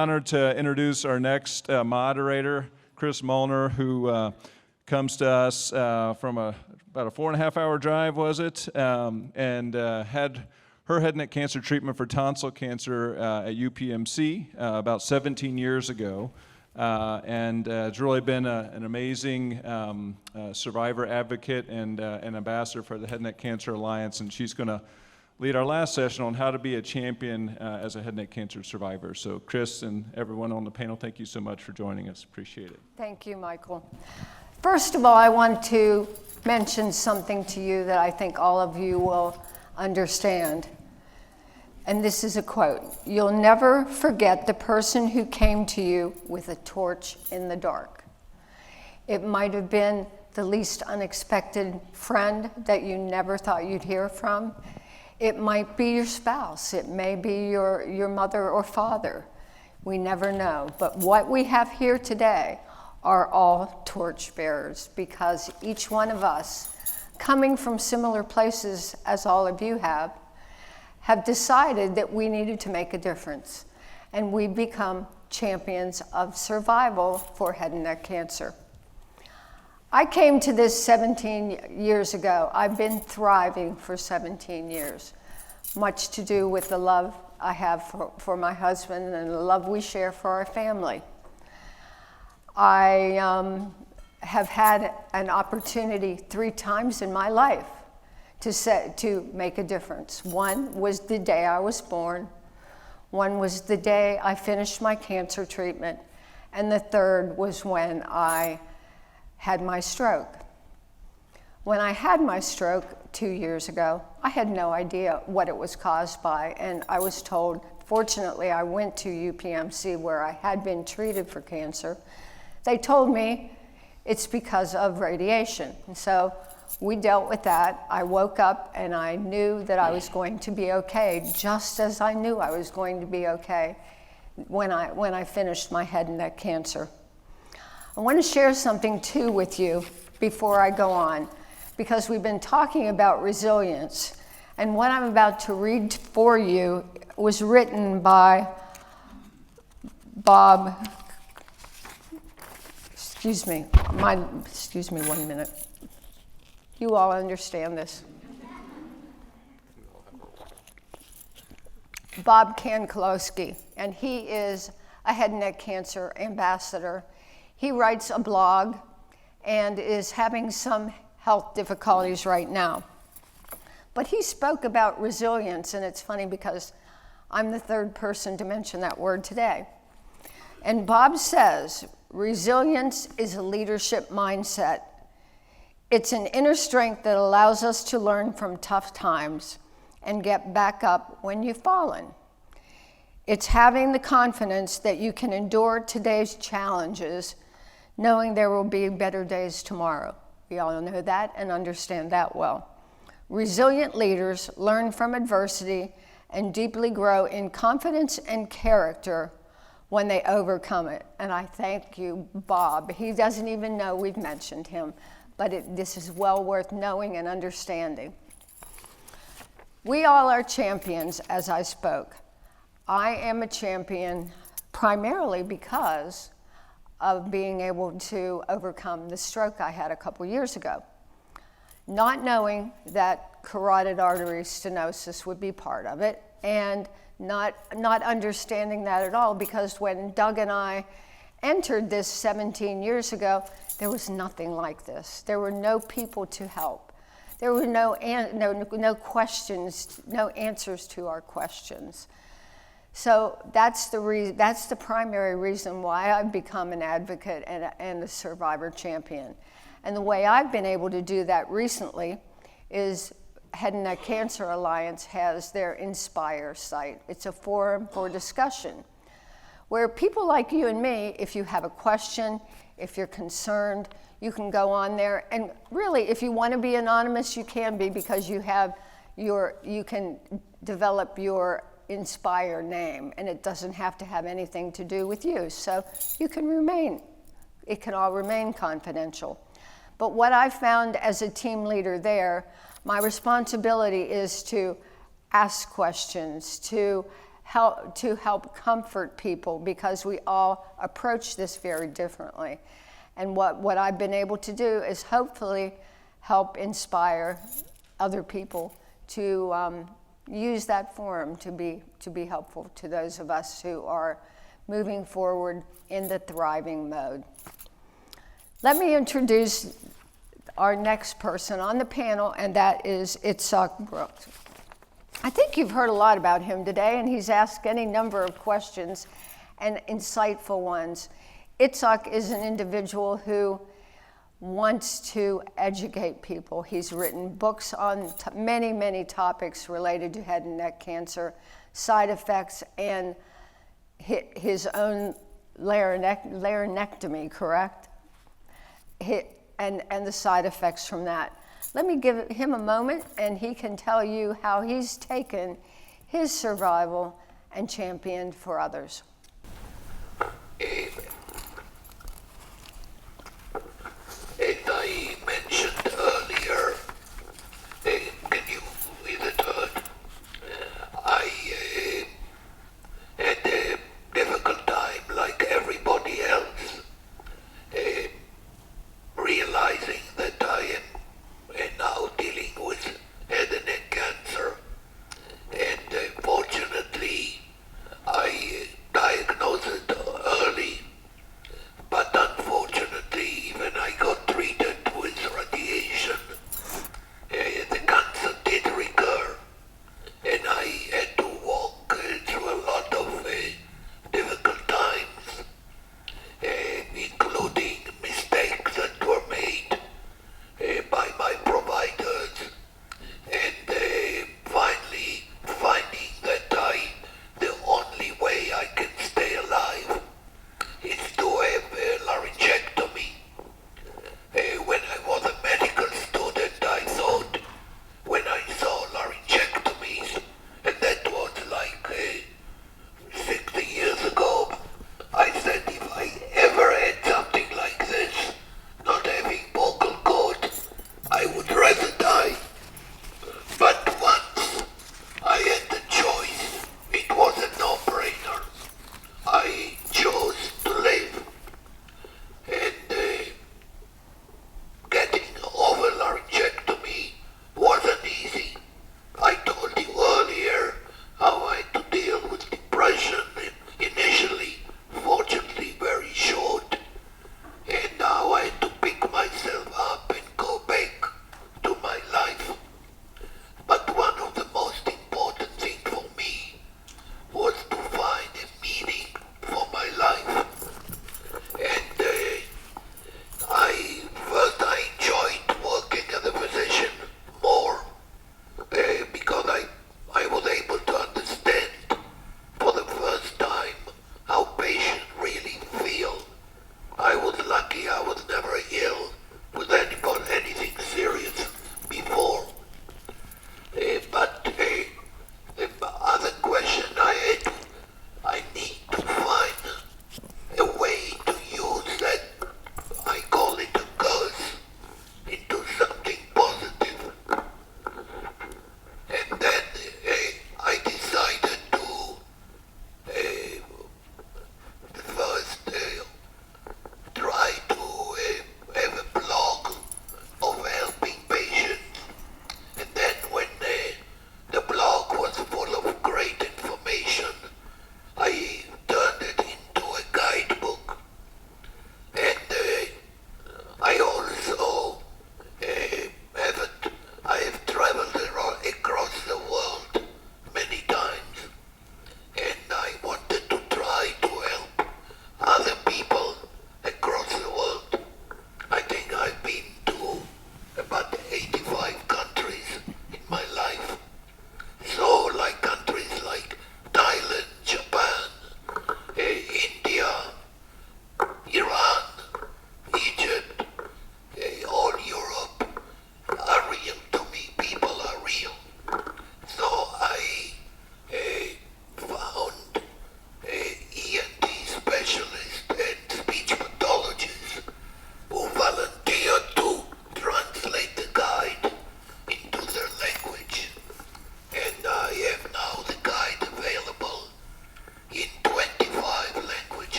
honored to introduce our next moderator, Kris Molnar, who comes to us from about a 4.5-hour drive, was it? And had her head and neck cancer treatment for tonsil cancer at UPMC about 17 years ago. And it's really been an amazing survivor advocate and ambassador for the Head and Neck Cancer Alliance, and she's going to lead our last session on how to be a champion as a head and neck cancer survivor. So Kris and everyone on the panel, thank you so much for joining us. Appreciate it. Thank you, Michael. First of all, I want to mention something to you that I think all of you will understand. And this is a quote: "You'll never forget the person who came to you with a torch in the dark." It might have been the least unexpected friend that you never thought you'd hear from. It might be your spouse. It may be your mother or father. We never know. But what we have here today are all torch bearers, because each one of us, coming from similar places as all of you have decided that we needed to make a difference. And we become champions of survival for head and neck cancer. I came to this 17 years ago. I've been thriving for 17 years, much to do with the love I have for my husband and the love we share for our family. I have had an opportunity 3 times in my life to make a difference. One was the day I was born. One was the day I finished my cancer treatment. And the third was when I had my stroke. When I had my stroke 2 years ago, I had no idea what it was caused by, and I was told, fortunately I went to UPMC where I had been treated for cancer. They told me it's because of radiation. And so we dealt with that. I woke up and I knew that I was going to be okay, just as I knew I was going to be okay when I finished my head and neck cancer. I want to share something too with you before I go on, because we've been talking about resilience, and what I'm about to read for you was written by Bob. Excuse me 1 minute. You all understand this. Bob Kankolowski, and he is a head and neck cancer ambassador. He writes a blog and is having some health difficulties right now. But he spoke about resilience, and it's funny because I'm the third person to mention that word today. And Bob says, resilience is a leadership mindset. It's an inner strength that allows us to learn from tough times and get back up when you've fallen. It's having the confidence that you can endure today's challenges, knowing there will be better days tomorrow. We all know that and understand that well. Resilient leaders learn from adversity and deeply grow in confidence and character when they overcome it. And I thank you, Bob. He doesn't even know we've mentioned him, but this is well worth knowing and understanding. We all are champions, as I spoke. I am a champion primarily because of being able to overcome the stroke I had a couple years ago. Not knowing that carotid artery stenosis would be part of it, and not understanding that at all, because when Doug and I entered this 17 years ago, there was nothing like this. There were no people to help. There were no questions, no answers to our questions. So that's the primary reason why I've become an advocate and a survivor champion. And the way I've been able to do that recently is Head and Neck Cancer Alliance has their Inspire site. It's a forum for discussion where people like you and me, if you have a question, if you're concerned, you can go on there. And really, if you want to be anonymous, you can be, because you can develop your Inspire name, and it doesn't have to have anything to do with you. So it can all remain confidential. But what I found as a team leader there, my responsibility is to ask questions, to help comfort people, because we all approach this very differently. And what I've been able to do is hopefully help inspire other people to use that forum to be helpful to those of us who are moving forward in the thriving mode. Let me introduce our next person on the panel, and that is Itzhak Brook. I think you've heard a lot about him today, and he's asked any number of questions and insightful ones. Itzhak is an individual who wants to educate people. He's written books on many, many topics related to head and neck cancer, side effects, and his own laryngectomy, correct? And the side effects from that. Let me give him a moment, and he can tell you how he's taken his survival and championed for others. As I mentioned earlier, can you with it heard? I had a difficult time, like everybody else, realizing that I am now dealing with head and neck cancer. And fortunately, I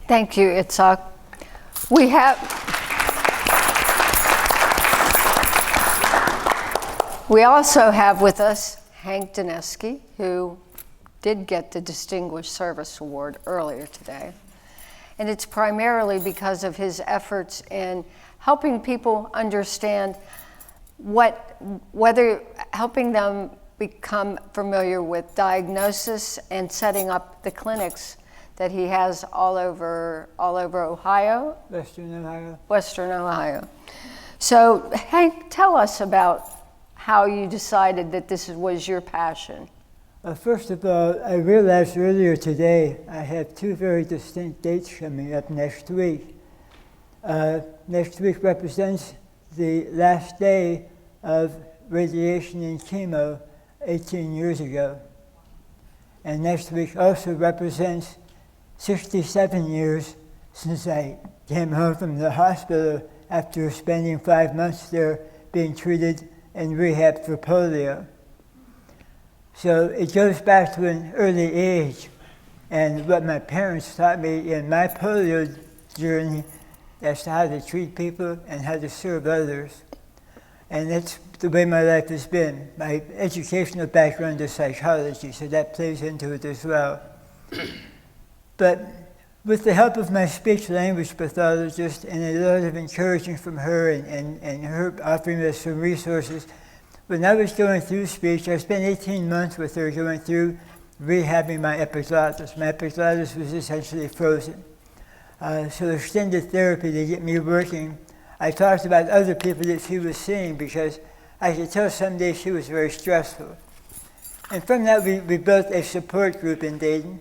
Thank you, Itzhak. We also have with us Hank Deneski, who did get the Distinguished Service Award earlier today. And it's primarily because of his efforts in helping people understand helping them become familiar with diagnosis and setting up the clinics that he has all over Ohio. Western Ohio. So Hank, tell us about how you decided that this was your passion. First of all, I realized earlier today I have two very distinct dates coming up next week. Next week represents the last day of radiation and chemo 18 years ago. And next week also represents 67 years since I came home from the hospital after spending 5 months there being treated and rehabbed for polio. So it goes back to an early age, and what my parents taught me in my polio journey as to how to treat people and how to serve others. And that's the way my life has been. My educational background is psychology, so that plays into it as well. But with the help of my speech-language pathologist and a lot of encouragement from her and her offering us some resources, when I was going through speech, I spent 18 months with her going through rehabbing my epiglottis. My epiglottis was essentially frozen. So extended therapy to get me working. I talked about other people that she was seeing because I could tell some days she was very stressful. And from that, we built a support group in Dayton.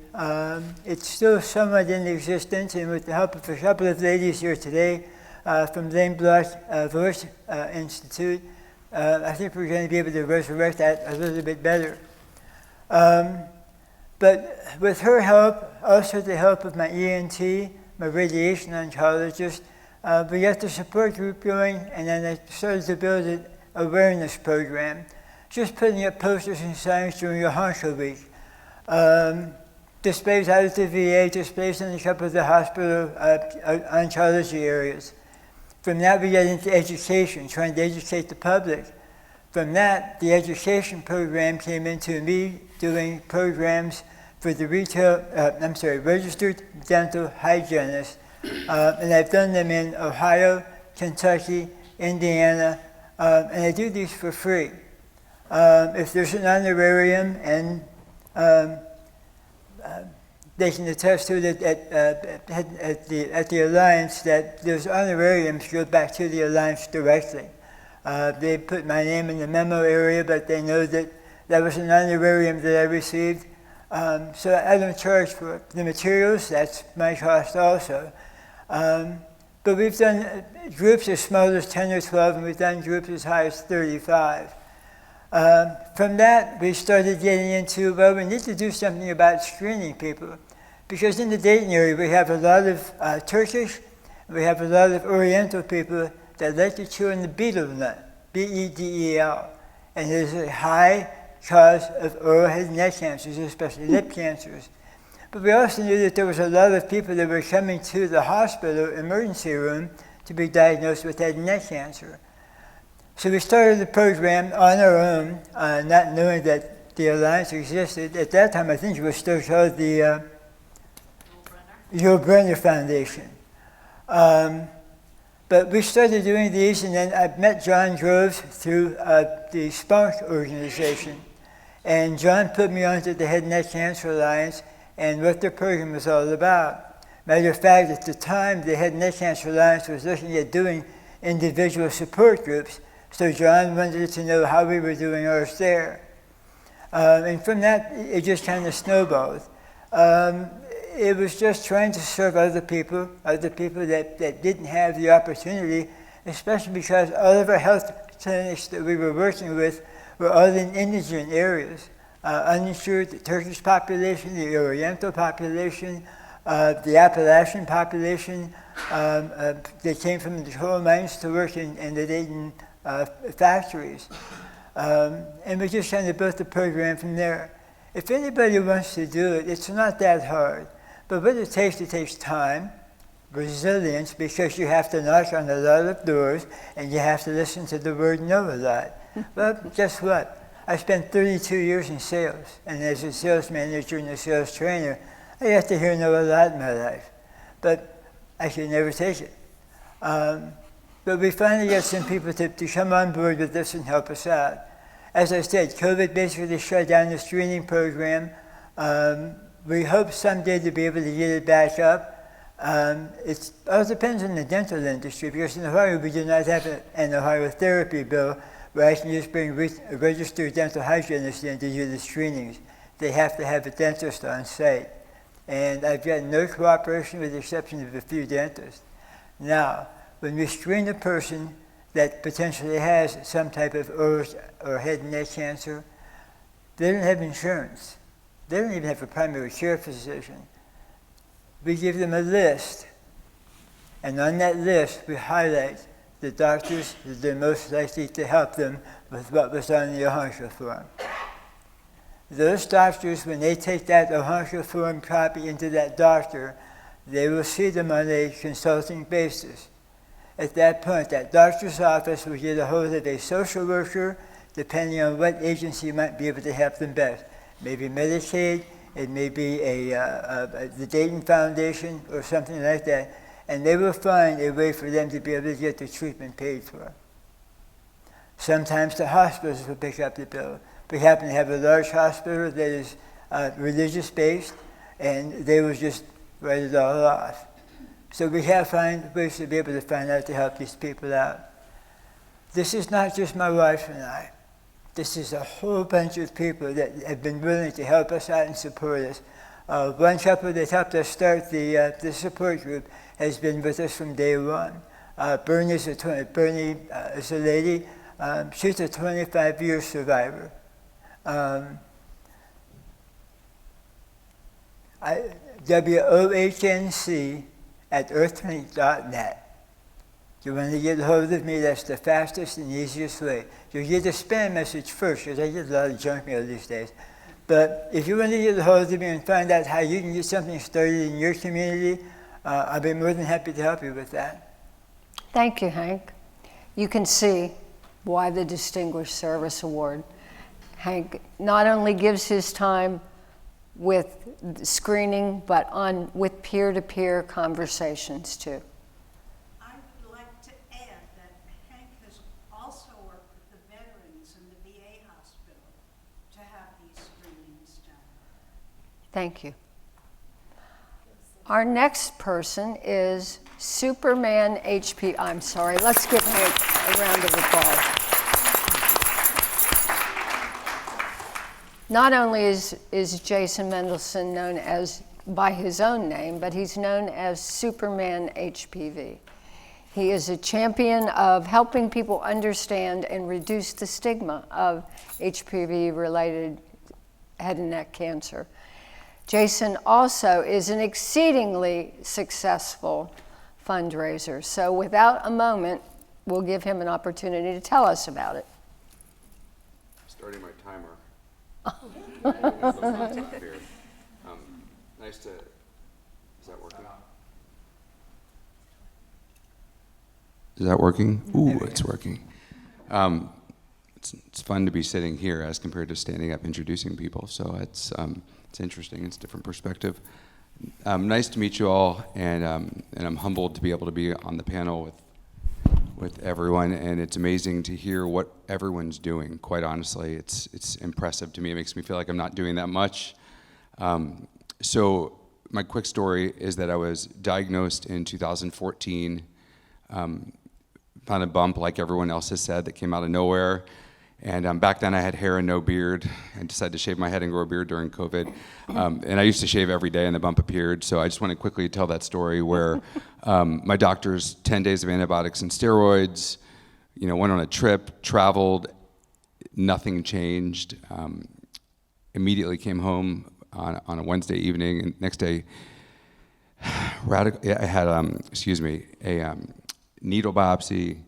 It's still somewhat in existence, and with the help of a couple of ladies here today from Lane Block Voice Institute, I think we're going to be able to resurrect that a little bit better. But with her help, also the help of my ENT, my radiation oncologist, we got the support group going, and then I started to build an awareness program. Just putting up posters and signs during a Honcho week. Displays out at the VA, displays in a couple of the hospital oncology areas. From that, we get into education, trying to educate the public. From that, the education program came into me doing programs for the registered dental hygienists. And I've done them in Ohio, Kentucky, Indiana, and I do these for free. If there's an honorarium, and they can attest to it at the Alliance, that those honorariums go back to the Alliance directly. They put my name in the memo area, but they know that that was an honorarium that I received. So I don't charge for the materials, that's my cost also. But we've done groups as small as 10 or 12, and we've done groups as high as 35. From that, we started getting into, well, we need to do something about screening people. Because in the Dayton area, we have a lot of Turkish, we have a lot of Oriental people that like to chew on the betel nut, B-E-D-E-L. And it is a high cause of oral head and neck cancers, especially lip cancers. But we also knew that there was a lot of people that were coming to the hospital emergency room to be diagnosed with head and neck cancer. So we started the program on our own, not knowing that the Alliance existed. At that time, I think it was still called the Yul Brynner Foundation. But we started doing these, and then I met John Groves through the Spunk organization. And John put me onto the Head and Neck Cancer Alliance and what their program was all about. Matter of fact, at the time, the Head and Neck Cancer Alliance was looking at doing individual support groups. So John wanted to know how we were doing ours there. And from that, it just kind of snowballed. It was just trying to serve other people that didn't have the opportunity, especially because all of our health clinics that we were working with were all in indigent areas. Uninsured, the Turkish population, the Oriental population, the Appalachian population. They came from the coal mines to work in the Dayton factories. And we just kind of built the program from there. If anybody wants to do it, it's not that hard. But what it takes time, resilience, because you have to knock on a lot of doors and you have to listen to the word no a lot. But guess what? I spent 32 years in sales, and as a sales manager and a sales trainer, I have to hear no a lot in my life. But I could never take it. But we finally got some people to come on board with this and help us out. As I said, COVID basically shut down the screening program. We hope someday to be able to get it back up. It all depends on the dental industry, because in Ohio we do not have an Ohio therapy bill where I can just bring a registered dental hygienist in to do the screenings. They have to have a dentist on site. And I've got no cooperation with the exception of a few dentists. Now, when we screen a person that potentially has some type of oral or head and neck cancer, they don't have insurance. They don't even have a primary care physician. We give them a list, and on that list we highlight the doctors that are most likely to help them with what was on the Ashar form. Those doctors, when they take that Ashar form copy into that doctor, they will see them on a consulting basis. At that point, that doctor's office will get a hold of a social worker, depending on what agency might be able to help them best. Maybe Medicaid, it may be the Dayton Foundation or something like that, and they will find a way for them to be able to get the treatment paid for. Sometimes the hospitals will pick up the bill. We happen to have a large hospital that is religious-based, and they will just write it all off. So we have to find ways to be able to find out to help these people out. This is not just my wife and I. This is a whole bunch of people that have been willing to help us out and support us. One couple that helped us start the support group has been with us from day one. Bernie is a lady. She's a 25-year survivor. WOHNC@earthlink.net. If you want to get a hold of me, that's the fastest and easiest way. You'll get a spam message first, because I get a lot of junk mail these days. But if you want to get a hold of me and find out how you can get something started in your community, I'll be more than happy to help you with that. Thank you, Hank. You can see why the Distinguished Service Award. Hank not only gives his time with screening, but with peer-to-peer conversations too. I would like to add that Hank has also worked with the veterans in the VA hospital to have these screenings done. Thank you. Our next person is Superman HP. I'm sorry, let's give Hank a round of applause. Not only is Jason Mendelsohn known by his own name, but he's known as Superman HPV. He is a champion of helping people understand and reduce the stigma of HPV-related head and neck cancer. Jason also is an exceedingly successful fundraiser. So without a moment, we'll give him an opportunity to tell us about it. Starting my timer. Nice to, is that working? Is that working? Ooh, it's working. It's fun to be sitting here as compared to standing up introducing people, so it's interesting, it's a different perspective. Nice to meet you all, and I'm humbled to be able to be on the panel with everyone, and it's amazing to hear what everyone's doing. Quite honestly, it's impressive to me. It makes me feel like I'm not doing that much. So my quick story is that I was diagnosed in 2014, found a bump like everyone else has said that came out of nowhere. And back then I had hair and no beard. I decided to shave my head and grow a beard during COVID. And I used to shave every day and the bump appeared. So I just want to quickly tell that story where my doctor's 10 days of antibiotics and steroids, went on a trip, traveled, nothing changed. Immediately came home on a Wednesday evening, and next day, I had, a needle biopsy,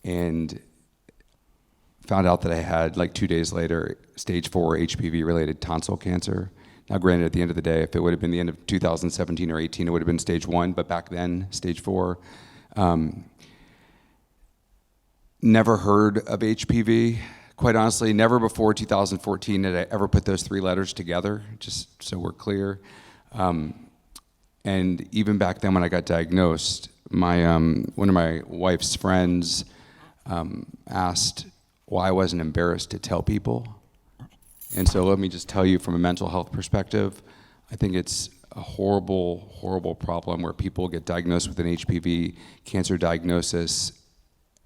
and found out that I had, like 2 days later, stage 4 HPV-related tonsil cancer. Now, granted, at the end of the day, if it would have been the end of 2017 or 18, it would have been stage 1, but back then, stage 4. Never heard of HPV. Quite honestly, never before 2014 did I ever put those 3 letters together, just so we're clear. And even back then when I got diagnosed, one of my wife's friends asked why I wasn't embarrassed to tell people. And so let me just tell you from a mental health perspective, I think it's a horrible, horrible problem where people get diagnosed with an HPV cancer diagnosis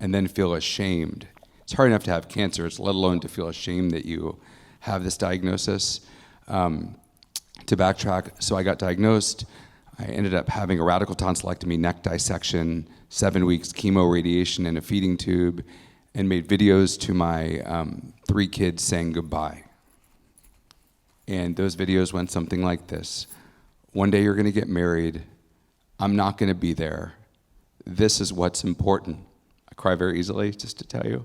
and then feel ashamed. It's hard enough to have cancer, let alone to feel ashamed that you have this diagnosis. To backtrack, so I got diagnosed. I ended up having a radical tonsillectomy, neck dissection, 7 weeks chemo radiation in a feeding tube, and made videos to my 3 kids saying goodbye. And those videos went something like this. One day you're gonna get married. I'm not gonna be there. This is what's important. I cry very easily, just to tell you.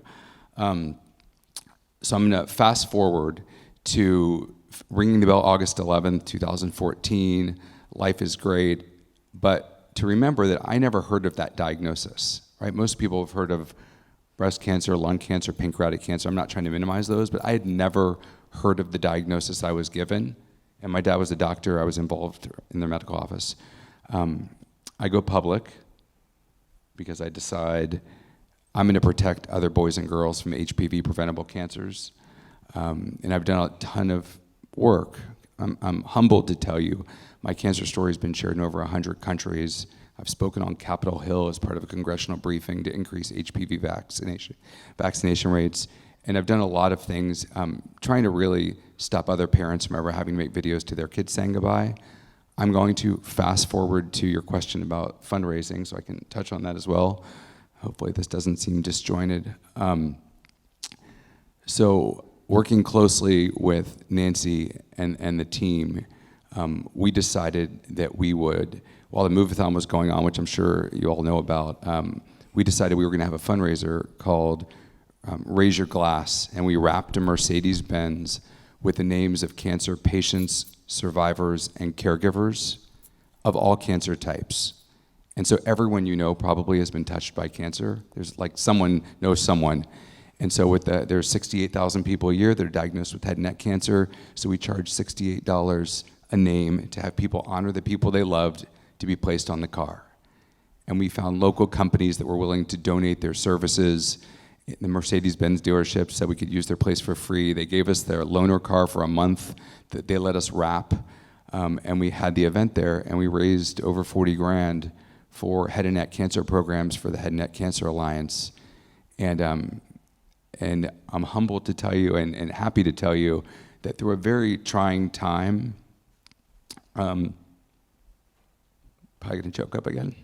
So I'm gonna fast forward to ringing the bell August 11th, 2014. Life is great, but to remember that I never heard of that diagnosis, right? Most people have heard of breast cancer, lung cancer, pancreatic cancer. I'm not trying to minimize those, but I had never heard of the diagnosis I was given. And my dad was a doctor. I was involved in the medical office. I go public because I decide I'm going to protect other boys and girls from HPV preventable cancers. And I've done a ton of work. I'm humbled to tell you my cancer story has been shared in over 100 countries. I've spoken on Capitol Hill as part of a congressional briefing to increase HPV vaccination rates. And I've done a lot of things trying to really stop other parents from ever having to make videos to their kids saying goodbye. I'm going to fast forward to your question about fundraising, so I can touch on that as well. Hopefully this doesn't seem disjointed. So working closely with Nancy and the team, we decided that we would, while the move-a-thon was going on, which I'm sure you all know about, we decided we were gonna have a fundraiser called Raise Your Glass, and we wrapped a Mercedes-Benz with the names of cancer patients, survivors, and caregivers of all cancer types. And so everyone you know probably has been touched by cancer. There's like someone knows someone. And so there's 68,000 people a year that are diagnosed with head and neck cancer, so we charge $68 a name to have people honor the people they loved to be placed on the car. And we found local companies that were willing to donate their services. The Mercedes-Benz dealerships said we could use their place for free. They gave us their loaner car for a month that they let us wrap. And we had the event there, and we raised over 40 grand for head and neck cancer programs for the Head and Neck Cancer Alliance. And I'm humbled to tell you and happy to tell you that through a very trying time, probably gonna choke up again.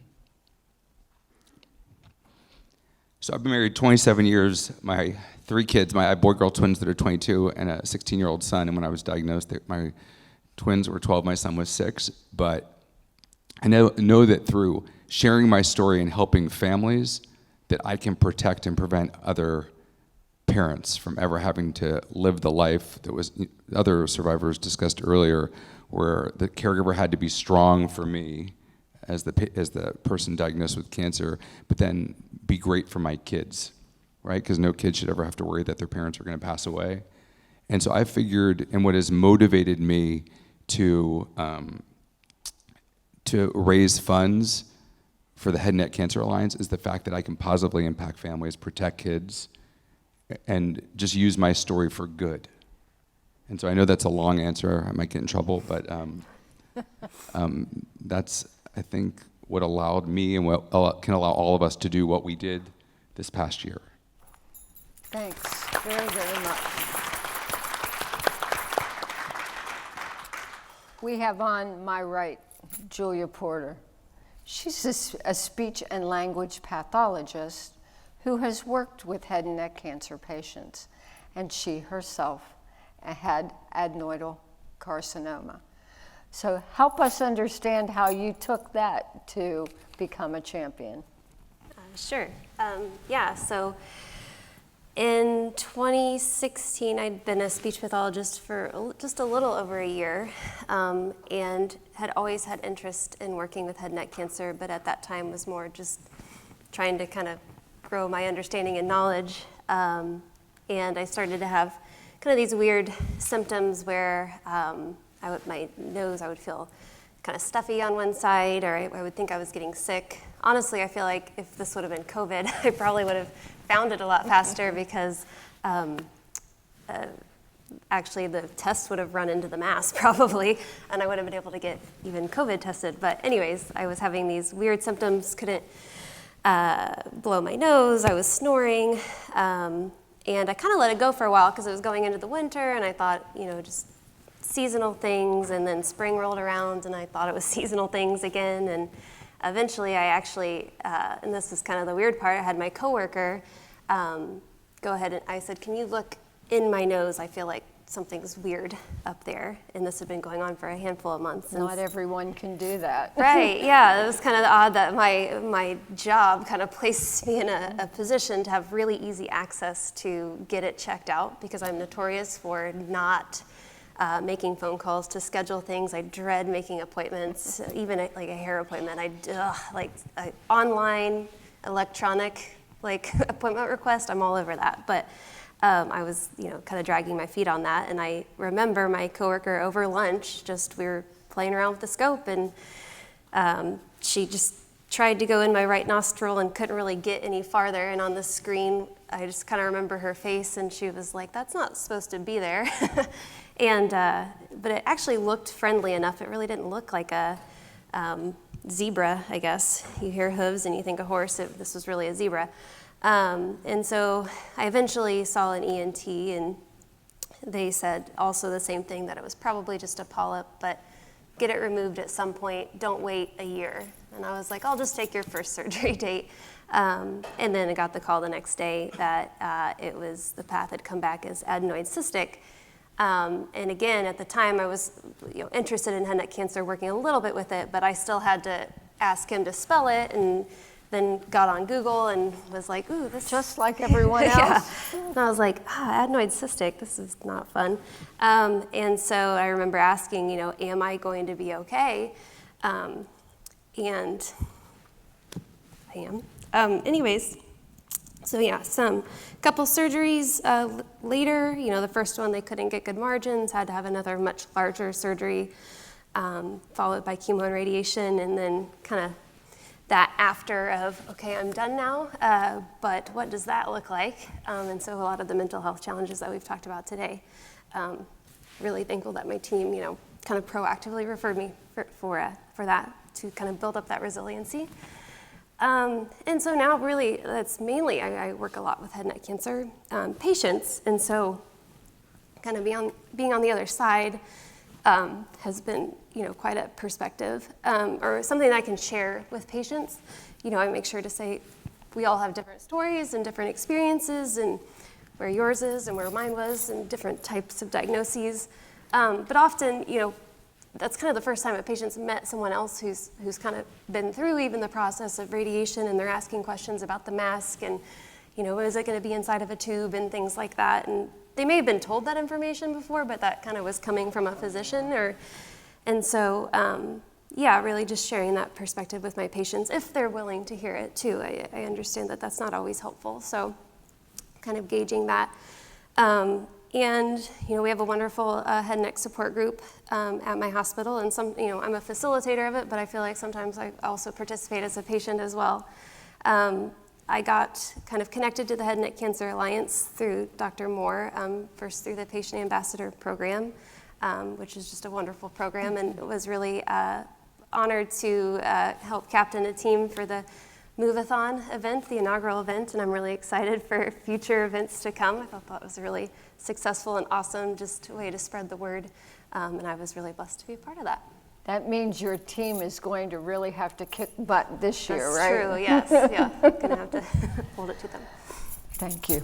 So I've been married 27 years. My 3 kids, I have boy-girl twins that are 22 and a 16-year-old son. And when I was diagnosed, my twins were 12, my son was 6. But I know that through sharing my story and helping families, that I can protect and prevent other parents from ever having to live the life that was other survivors discussed earlier, where the caregiver had to be strong for me as the person diagnosed with cancer, but then be great for my kids, right? Because no kid should ever have to worry that their parents are going to pass away. And so I figured, and what has motivated me to raise funds for the Head and Neck Cancer Alliance is the fact that I can positively impact families, protect kids, and just use my story for good. And so I know that's a long answer. I might get in trouble, but that's, I think, what allowed me and what can allow all of us to do what we did this past year. Thanks very, very much. We have on my right Julia Porter. She's a speech and language pathologist who has worked with head and neck cancer patients, and she herself had adenoidal carcinoma. So help us understand how you took that to become a champion. Sure. So In 2016, I'd been a speech pathologist for just a little over a year, and had always had interest in working with head and neck cancer, but at that time was more just trying to kind of grow my understanding and knowledge. And I started to have kind of these weird symptoms where my nose, I would feel kind of stuffy on one side, or I would think I was getting sick. Honestly, I feel like if this would have been COVID, I probably would have found it a lot faster because actually the test would have run into the mass probably, and I would have been able to get even COVID tested. But anyways, I was having these weird symptoms, couldn't blow my nose, I was snoring, and I kind of let it go for a while because it was going into the winter, and I thought, just seasonal things, and then spring rolled around and I thought it was seasonal things again, and eventually I actually, and this is kind of the weird part, I had my coworker go ahead and I said, can you look in my nose? I feel like something's weird up there, and this had been going on for a handful of months. Not everyone can do that. Right, yeah, it was kind of odd that my job kind of placed me in a position to have really easy access to get it checked out, because I'm notorious for not making phone calls to schedule things. I dread making appointments, even like a hair appointment. Online, electronic, appointment request, I'm all over that. But I was, kind of dragging my feet on that. And I remember my coworker over lunch, we were playing around with the scope, and she just tried to go in my right nostril and couldn't really get any farther. And on the screen, I just kind of remember her face, and she was like, that's not supposed to be there. And, but it actually looked friendly enough. It really didn't look like a zebra, I guess. You hear hooves and you think a horse. This was really a zebra. And so I eventually saw an ENT, and they said also the same thing, that it was probably just a polyp, but get it removed at some point. Don't wait a year. And I was like, I'll just take your first surgery date. And then I got the call the next day that the path had come back as adenoid cystic. And again, at the time, I was interested in head and neck cancer, working a little bit with it, but I still had to ask him to spell it, and then got on Google and was like, ooh, this Just like everyone else. yeah. And I was like, adenoid cystic, this is not fun. And so I remember asking, am I going to be okay? And I am. Anyways, so yeah, couple surgeries later, the first one, they couldn't get good margins, had to have another much larger surgery, followed by chemo and radiation, and then kind of that after of, okay, I'm done now, but what does that look like? And so a lot of the mental health challenges that we've talked about today, really thankful that my team, kind of proactively referred me for that, to kind of build up that resiliency. And so now really, that's mainly, I work a lot with head and neck cancer patients, and so kind of being on the other side has been, quite a perspective, or something that I can share with patients. I make sure to say we all have different stories and different experiences, and where yours is and where mine was, and different types of diagnoses. But often, that's kind of the first time a patient's met someone else who's kind of been through even the process of radiation, and they're asking questions about the mask, and is it going to be inside of a tube and things like that. And they may have been told that information before, but that kind of was coming from a physician, and so really just sharing that perspective with my patients if they're willing to hear it too. I understand that that's not always helpful, so kind of gauging that. And we have a wonderful head and neck support group at my hospital, and I'm a facilitator of it, but I feel like sometimes I also participate as a patient as well. I got kind of connected to the Head and Neck Cancer Alliance through Dr. Moore, first through the Patient Ambassador Program, which is just a wonderful program, and was really honored to help captain a team for the Move-a-thon event, the inaugural event, and I'm really excited for future events to come. I thought that was a really successful and awesome just way to spread the word, and I was really blessed to be a part of that. That means your team is going to really have to kick butt this year, That's right? true, yes, yeah. Gonna have to hold it to them. Thank you.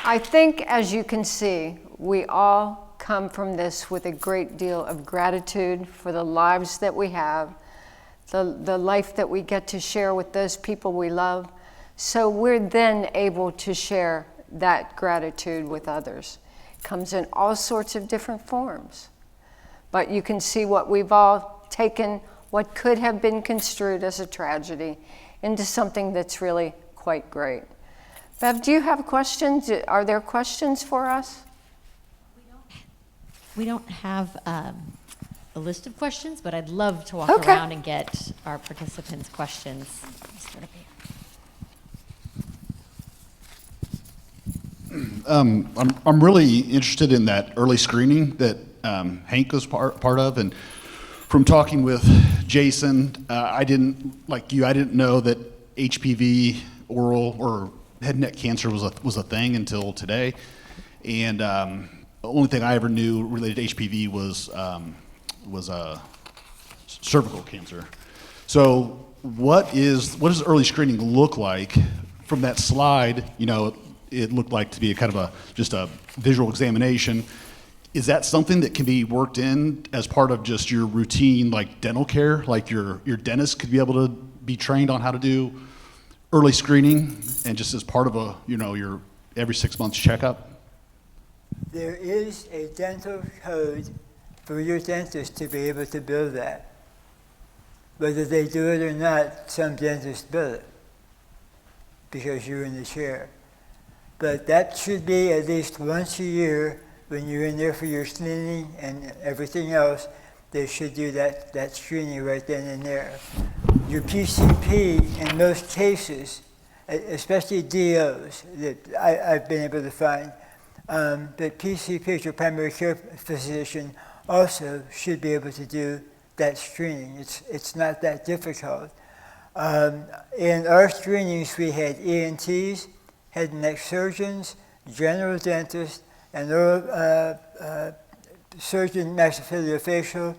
I think, as you can see, we all come from this with a great deal of gratitude for the lives that we have, the life that we get to share with those people we love. So we're then able to share that gratitude with others. It comes in all sorts of different forms. But you can see what we've all taken, what could have been construed as a tragedy, into something that's really quite great. Bev, do you have questions? Are there questions for us? We don't have a list of questions, but I'd love to walk Okay. around and get our participants' questions. Start up here. I'm really interested in that early screening that Hank was part of, and from talking with Jason, I didn't know that HPV oral or head and neck cancer was a thing until today, and the only thing I ever knew related to HPV was cervical cancer. So what does early screening look like? From that slide, it looked like to be just a visual examination. Is that something that can be worked in as part of just your routine, like dental care? Like your dentist could be able to be trained on how to do early screening, and just as part of your every 6 months checkup? There is a dental code for your dentist to be able to bill that. Whether they do it or not, some dentists bill it because you're in the chair. But that should be at least once a year when you're in there for your cleaning and everything else. They should do that screening right then and there. Your PCP, in most cases, especially DOs that I've been able to find, but PCPs, your primary care physician, also should be able to do that screening. It's not that difficult. In our screenings, we had ENTs, head and neck surgeons, general dentists, and oral surgeon, maxillofacial.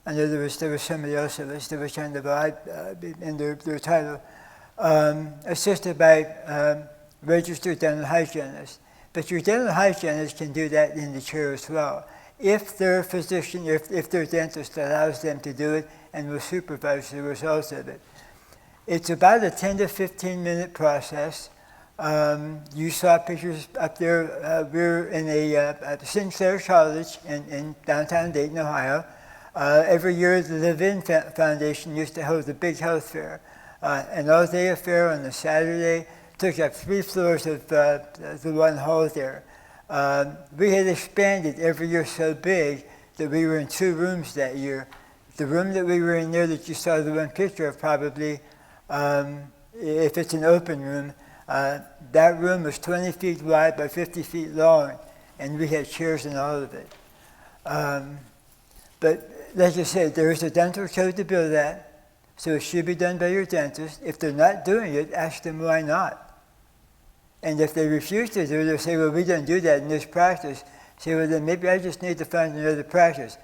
I know there was somebody else that was kind of odd in their title, assisted by registered dental hygienists. But your dental hygienist can do that in the chair as well, if their physician, if their dentist allows them to do it and will supervise the results of it. It's about a 10 to 15 minute process. You saw pictures up there. We're in at Sinclair College in downtown Dayton, Ohio. Every year, the Levin Foundation used to hold a big health fair, an all-day affair on a Saturday. Took up 3 floors of the one hall there. We had expanded every year so big that we were in 2 rooms that year. The room that we were in there that you saw the one picture of probably, if it's an open room, that room was 20 feet wide by 50 feet long, and we had chairs in all of it. But like I said, there is a dental code to bill that, so it should be done by your dentist. If they're not doing it, ask them why not. And if they refuse to do it, they'll say, well, we don't do that in this practice. Say, well, then maybe I just need to find another practice.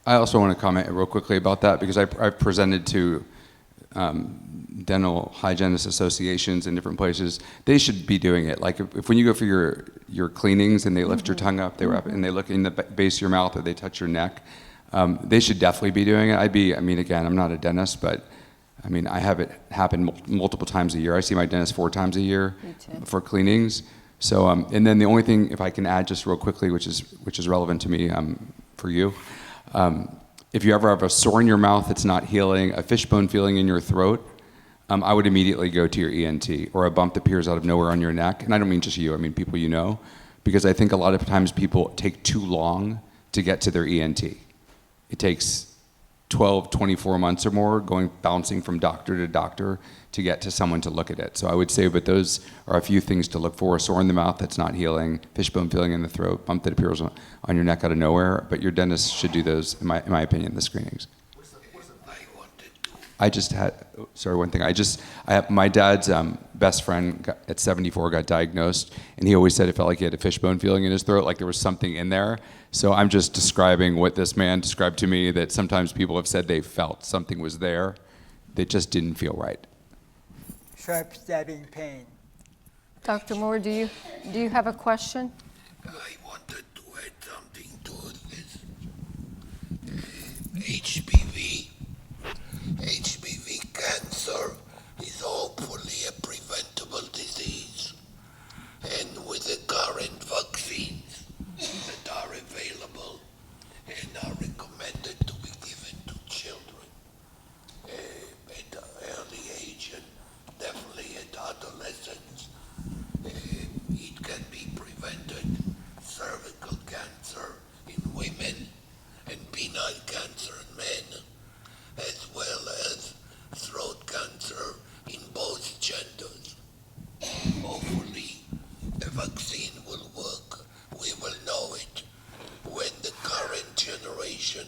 I also want to comment real quickly about that, because I've presented to dental hygienist associations in different places. They should be doing it. Like if when you go for your cleanings and they lift your tongue up, and they look in the base of your mouth or they touch your neck, they should definitely be doing it. Again, I'm not a dentist, but I have it happen multiple times a year. I see my dentist 4 times a year for cleanings. So, and then the only thing, if I can add just real quickly, which is relevant to me for you, if you ever have a sore in your mouth that's not healing, a fishbone feeling in your throat, I would immediately go to your ENT, or a bump that appears out of nowhere on your neck. And I don't mean just you, I mean people you know, because I think a lot of times people take too long to get to their ENT. It takes 12, 24 months or more bouncing from doctor to doctor to get to someone to look at it. So I would say, but those are a few things to look for: a sore in the mouth that's not healing, fishbone feeling in the throat, bump that appears on your neck out of nowhere. But your dentist should do those, in my opinion, the screenings. I just had, one thing. My dad's best friend at 74 got diagnosed, and he always said it felt like he had a fishbone feeling in his throat, like there was something in there. So I'm just describing what this man described to me, that sometimes people have said they felt something was there that just didn't feel right. Sharp stabbing pain. Dr. Moore, do you have a question? I wanted to add something to this. infection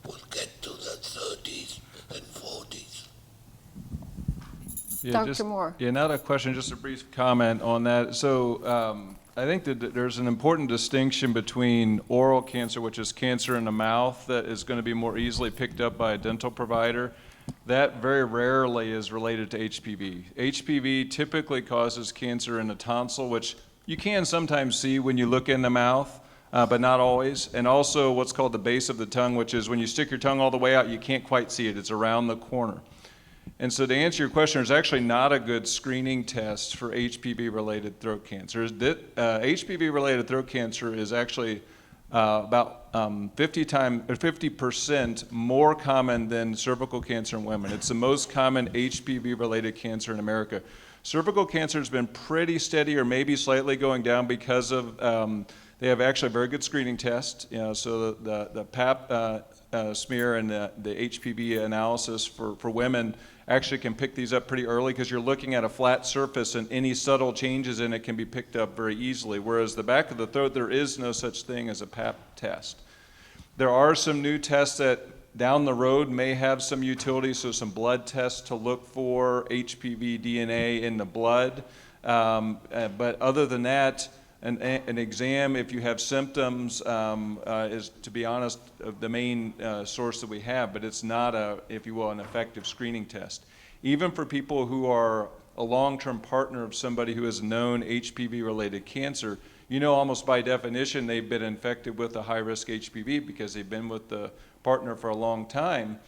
will get to the 30s and 40s. Yeah, Dr. Moore. Yeah, not a question, just a brief comment on that. So I think that there's an important distinction between oral cancer, which is cancer in the mouth that is going to be more easily picked up by a dental provider. That very rarely is related to HPV. HPV typically causes cancer in the tonsil, which you can sometimes see when you look in the mouth, but not always. And also what's called the base of the tongue, which is when you stick your tongue all the way out, you can't quite see it. It's around the corner. And so to answer your question, there's actually not a good screening test for HPV-related throat cancer. HPV-related throat cancer is actually about 50% more common than cervical cancer in women. It's the most common HPV-related cancer in America. Cervical cancer has been pretty steady or maybe slightly going down because of they have actually a very good screening test. So the Pap smear and the HPV analysis for women actually can pick these up pretty early because you're looking at a flat surface and any subtle changes in it can be picked up very easily. Whereas the back of the throat, there is no such thing as a Pap test. There are some new tests that down the road may have some utility, so some blood tests to look for HPV DNA in the blood. But other than that, an exam, if you have symptoms, is, to be honest, the main source that we have, but it's not if you will, an effective screening test. Even for people who are a long-term partner of somebody who has known HPV-related cancer, you know almost by definition they've been infected with a high-risk HPV because they've been with the partner for a long time.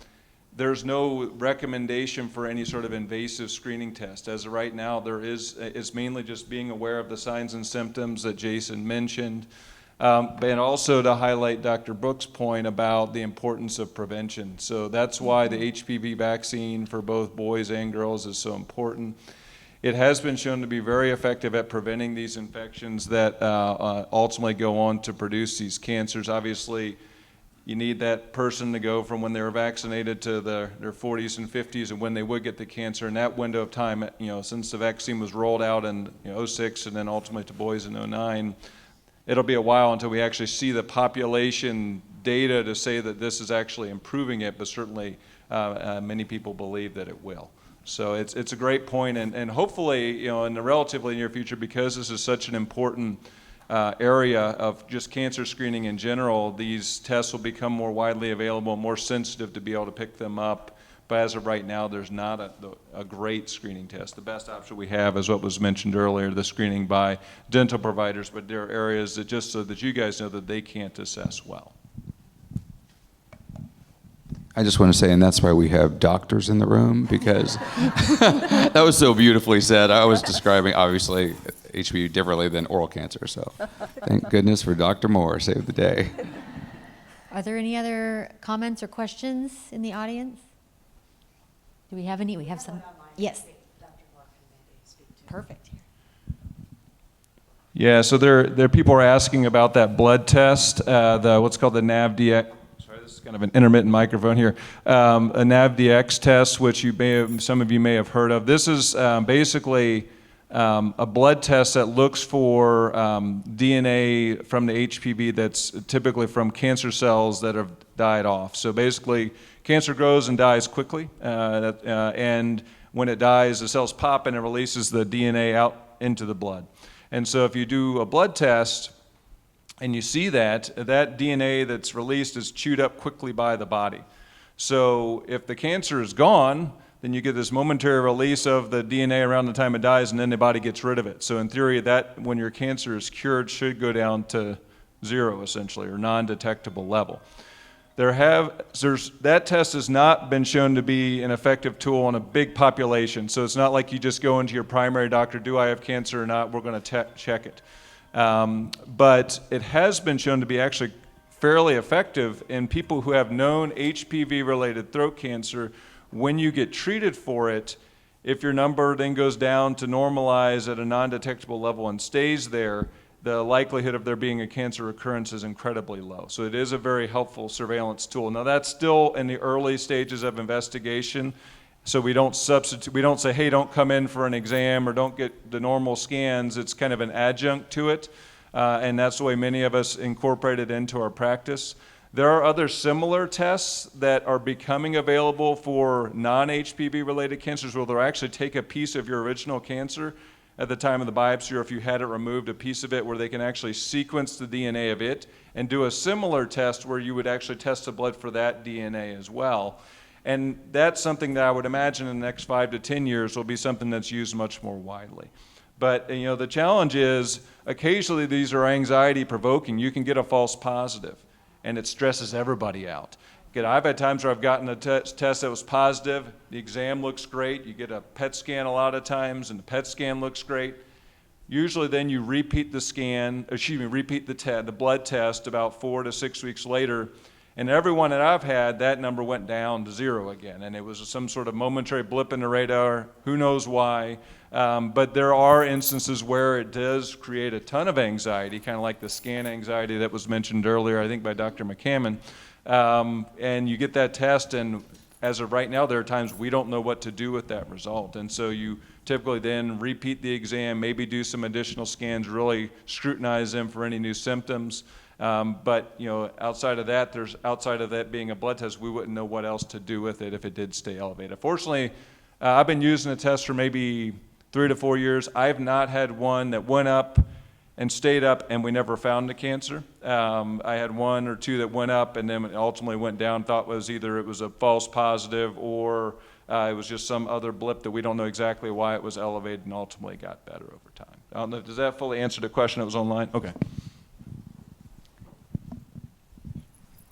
There's no recommendation for any sort of invasive screening test. As of right now, it's mainly just being aware of the signs and symptoms that Jason mentioned, and also to highlight Dr. Brook's point about the importance of prevention. So that's why the HPV vaccine for both boys and girls is so important. It has been shown to be very effective at preventing these infections that ultimately go on to produce these cancers. Obviously, you need that person to go from when they were vaccinated to their 40s and 50s and when they would get the cancer. In that window of time, since the vaccine was rolled out in 06 and then ultimately to boys in 09, it'll be a while until we actually see the population data to say that this is actually improving it, but certainly many people believe that it will. So it's a great point, and hopefully, in the relatively near future, because this is such an important area of just cancer screening in general, these tests will become more widely available, more sensitive to be able to pick them up. But as of right now, there's not a great screening test. The best option we have is what was mentioned earlier, the screening by dental providers, but there are areas that just so that you guys know that they can't assess well. I just want to say, and that's why we have doctors in the room, because that was so beautifully said. I was describing, obviously, HPV differently than oral cancer, so thank goodness for Dr. Moore, saved the day. Are there any other comments or questions in the audience? Do we have any? We have some. Yes. Perfect. Yeah, so there people are asking about that blood test, what's called the NavDx. This is kind of an intermittent microphone here. A NavDx test, which some of you may have heard of. This is basically a blood test that looks for DNA from the HPV that's typically from cancer cells that have died off. So basically, cancer grows and dies quickly, and when it dies, the cells pop and it releases the DNA out into the blood. And so if you do a blood test, and you see that DNA that's released is chewed up quickly by the body. So if the cancer is gone, then you get this momentary release of the DNA around the time it dies, and then the body gets rid of it. So in theory, that when your cancer is cured should go down to zero, essentially, or non-detectable level. That test has not been shown to be an effective tool on a big population. So it's not like you just go into your primary doctor, do I have cancer or not? We're going to check it. But it has been shown to be actually fairly effective in people who have known HPV-related throat cancer. When you get treated for it, if your number then goes down to normalize at a non-detectable level and stays there, the likelihood of there being a cancer recurrence is incredibly low. So it is a very helpful surveillance tool. Now that's still in the early stages of investigation. So we don't say, hey, don't come in for an exam or don't get the normal scans. It's kind of an adjunct to it. And that's the way many of us incorporate it into our practice. There are other similar tests that are becoming available for non-HPV related cancers where they'll actually take a piece of your original cancer at the time of the biopsy, or if you had it removed, a piece of it where they can actually sequence the DNA of it and do a similar test where you would actually test the blood for that DNA as well. And that's something that I would imagine in the next 5 to 10 years will be something that's used much more widely. But the challenge is occasionally these are anxiety provoking. You can get a false positive and it stresses everybody out. I've had times where I've gotten a test that was positive, the exam looks great, you get a PET scan a lot of times and the PET scan looks great. Usually then you repeat the blood test about 4 to 6 weeks later, and everyone that I've had, that number went down to 0 again, and it was some sort of momentary blip in the radar, who knows why, but there are instances where it does create a ton of anxiety, kind of like the scan anxiety that was mentioned earlier, I think by Dr. McCammon. And you get that test, and as of right now, there are times we don't know what to do with that result. And so you typically then repeat the exam, maybe do some additional scans, really scrutinize them for any new symptoms. But outside of that being a blood test, we wouldn't know what else to do with it if it did stay elevated. Fortunately, I've been using the test for maybe 3 to 4 years. I've not had one that went up and stayed up and we never found the cancer. I had 1 or 2 that went up and then it ultimately went down, thought either it was a false positive or it was just some other blip that we don't know exactly why it was elevated and ultimately got better over time. I don't know, does that fully answer the question that was online? Okay.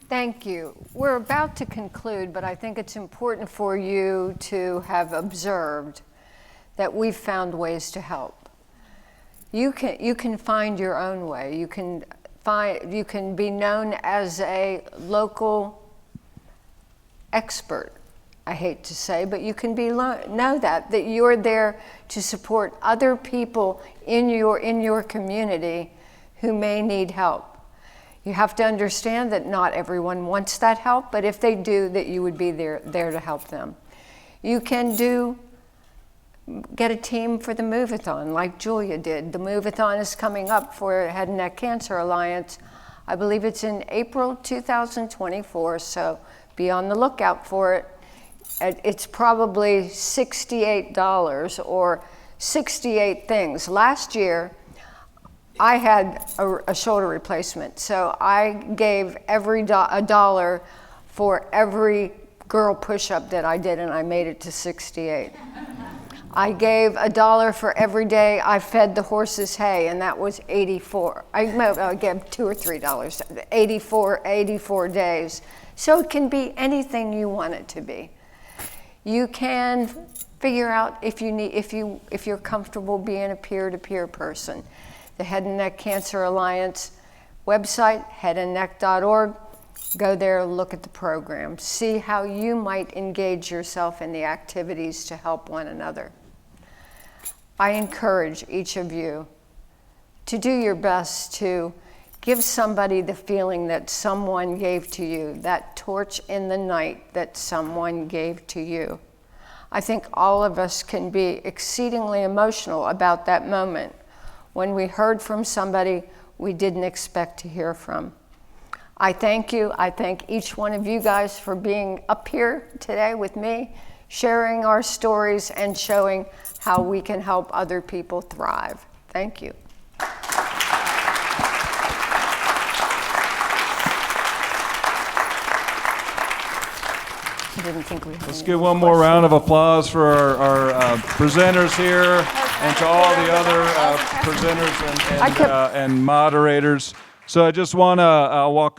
Thank you. We're about to conclude, but I think it's important for you to have observed that we've found ways to help. You can find your own way. You can be known as a local expert, I hate to say, but you can know that you're there to support other people in your community who may need help. You have to understand that not everyone wants that help, but if they do, that you would be there to help them. You can get a team for the move-a-thon like Julia did. The move-a-thon is coming up for Head and Neck Cancer Alliance. I believe it's in April 2024, so be on the lookout for it. It's probably $68 or 68 things. Last year, I had a shoulder replacement, so I gave a dollar for every girl push-up that I did, and I made it to 68. I gave a dollar for every day I fed the horses hay, and that was 84. I gave $2 or $3, 84 days. So it can be anything you want it to be. You can figure out if you're comfortable being a peer-to-peer person. The Head and Neck Cancer Alliance website, headandneck.org. Go there, look at the program, see how you might engage yourself in the activities to help one another. I encourage each of you to do your best to give somebody the feeling that someone gave to you, that torch in the night that someone gave to you. I think all of us can be exceedingly emotional about that moment when we heard from somebody we didn't expect to hear from. I thank you. I thank each one of you guys for being up here today with me, sharing our stories and showing how we can help other people thrive. Thank you. I didn't think we had Let's any give one more round of applause for our presenters here and to all the other presenters and moderators. So I just want to walk up.